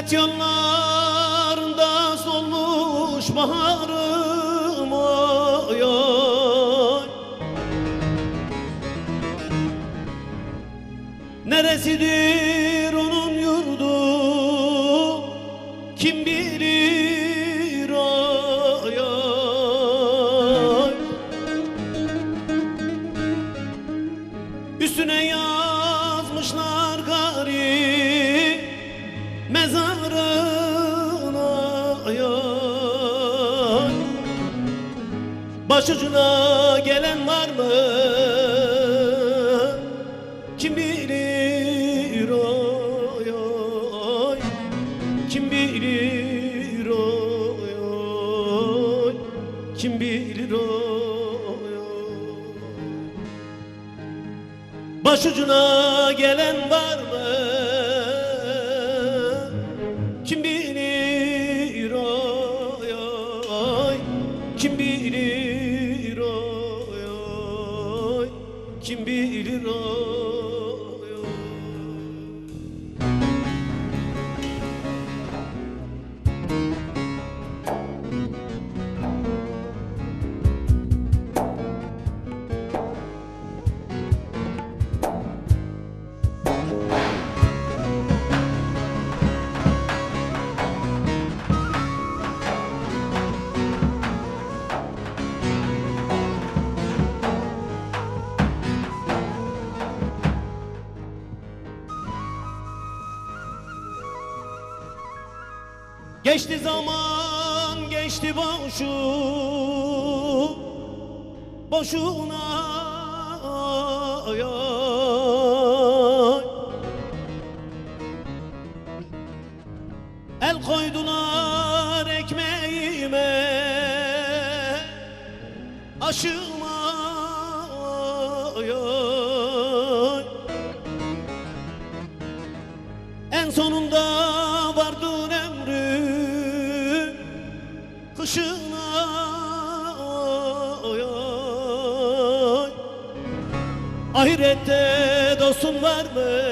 Gurbet yollarında solmuş baharım oy oy. Neresidir onun yurdu kim bilir oy oy. Üstüne yazmışlar garip mezarına oy oy. Başucuna gelen var mı kim bilir oy oy. Kim bilir oy oy. Kim bilir oy oy. Başucuna gelen var mı kim bilir oy oy. Kim bilir oy oy. Kim bilir oy oy. Geçti zaman geçti boşuna ay ay. El koydular ekmeğime aşıma ay ay. En sonunda vardın ömrüm kışına oy oy. Ahirette dostun var mı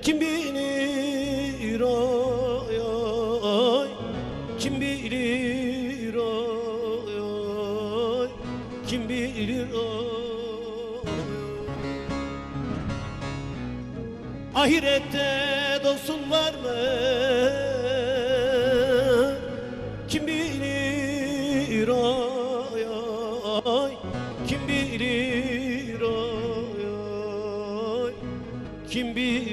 kim bilir oy oy. Kim bilir oy oy. Kim bilir oy. Ahirette dostun var mı kim bilir oy oy. Kim bilir oy oy. Kim bilir